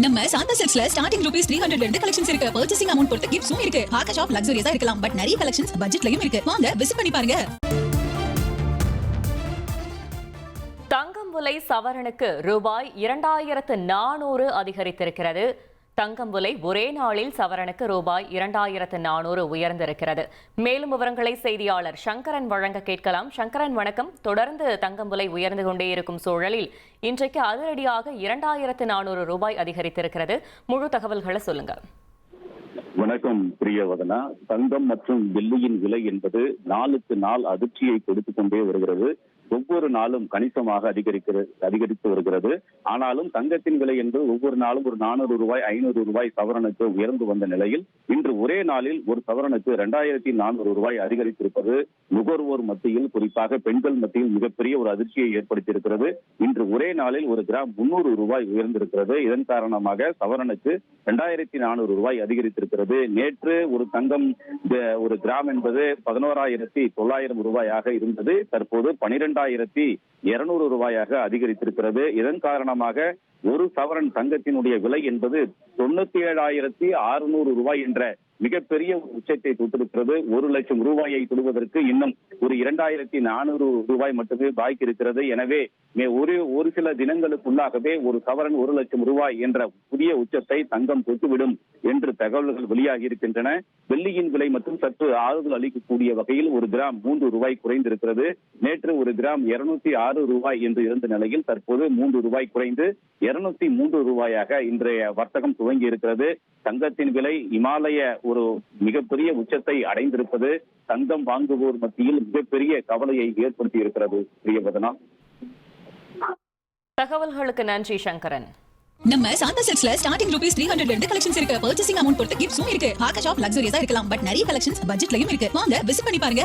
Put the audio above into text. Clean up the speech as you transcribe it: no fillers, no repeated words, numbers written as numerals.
நம்ம Shantha சில்க்ஸ்ல starting rupees 300 ல இருந்து கலெக்ஷன்ஸ் இருக்கு. பர்ச்சேசிங் அமௌண்ட் பொறுத்து கிஃப்ட்ஸும் இருக்கு. ஆகா ஷாப் லக்ஸூரியஸா இருக்கலாம். பட் நிறைய கலெக்ஷன்ஸ் பட்ஜெட்லயும் இருக்கு. வாங்க விசிட் பண்ணி பாருங்க. தங்கம் விலை சவரனுக்கு ரூபாய் 2400 அதிகரித்திருக்கிறது. தங்கம் விலை ஒரே நாளில் சவரனுக்கு ரூபாய் 2400 உயர்ந்திருக்கிறது. மேலும் விவரங்களை செய்தியாளர் சங்கரன் வழங்க கேட்கலாம். சங்கரன் வணக்கம். தொடர்ந்து தங்கம் விலை உயர்ந்து கொண்டே இருக்கும் சூழலில் இன்றைக்கு அதிரடியாக 2400 ரூபாய் அதிகரித்திருக்கிறது. முழு தகவல்களை சொல்லுங்க. வணக்கம் பிரியவதனா. தங்கம் மற்றும் வெள்ளியின் விலை என்பது நாளுக்கு நாள் அதிர்ச்சியை கொடுத்துக் கொண்டே வருகிறது. ஒவ்வொரு நாளும் கணிசமாக அதிகரித்து வருகிறது. ஆனாலும் தங்கத்தின் விலை என்பது ஒவ்வொரு நாளும் ஒரு 400 ரூபாய் 500 ரூபாய் சவரனுக்கு உயர்ந்து வந்த நிலையில் இன்று ஒரே நாளில் ஒரு சவரனுக்கு 2400 ரூபாய் அதிகரித்திருப்பது நுகர்வோர் மத்தியில், குறிப்பாக பெண்கள் மத்தியில் மிகப்பெரிய ஒரு அதிர்ச்சியை ஏற்படுத்தியிருக்கிறது. இன்று ஒரே நாளில் ஒரு கிராம் 300 ரூபாய் உயர்ந்திருக்கிறது. இதன் காரணமாக சவரனுக்கு 2400 ரூபாய் அதிகரித்திருக்கிறது. நேற்று ஒரு தங்கம் ஒரு கிராம் என்பது 11,900 ரூபாயாக இருந்தது. தற்போது 12,200 ரூபாயாக அதிகரித்திருக்கிறது. இதன் காரணமாக ஒரு சவரன் தங்கத்தினுடைய விலை என்பது 97,600 ரூபாய் என்ற மிகப்பெரிய உச்சத்தை தொட்டிருக்கிறது. 1,00,000 ரூபாயை தொடுவதற்கு இன்னும் ஒரு 2,400 ரூபாய் மட்டுமே பாக்கி இருக்கிறது. எனவே ஒரு சில தினங்களுக்குள்ளாகவே ஒரு சவரன் 1,00,000 ரூபாய் என்ற புதிய உச்சத்தை தங்கம் தொட்டுவிடும் என்று தகவல்கள் வெளியாகி இருக்கின்றன. வெள்ளியின் விலை மற்றும் சற்று ஆறுதல் அளிக்கக்கூடிய வகையில் ஒரு கிராம் 3 ரூபாய் குறைந்திருக்கிறது. நேற்று ஒரு கிராம் 206 ரூபாய் என்று இருந்த நிலையில் தற்போது 3 ரூபாய் குறைந்து 203 ரூபாயாக இன்றைய வர்த்தகம் துவங்கி இருக்கிறது. தங்கத்தின் விலை இமாலய ஒரு மிகப்பெரிய உச்சத்தை அடைந்திருப்பது தங்கம் வாங்குவோர் மத்தியில் மிகப்பெரிய கவலையை ஏற்படுத்தி இருக்கிறது. பிரியவதனா, தகவல்களுக்கு நன்றி சங்கரன். நம்ம சாந்தா சில்க்ஸ்ல ஸ்டார்டிங் ரூபீஸ் 300 ல இருந்து கலெக்ஷன்ஸ் இருக்கு. பர்ச்சேசிங் அமௌண்ட் பொறுத்து கிஃப்ட்ஸும் இருக்கு. ஆகா ஷாப் லக்ஸூரியஸா இருக்கலாம். பட் நிறைய கலெக்ஷன்ஸ் பட்ஜெட்லயும் இருக்கு. வாங்க விசிட் பண்ணி பாருங்க.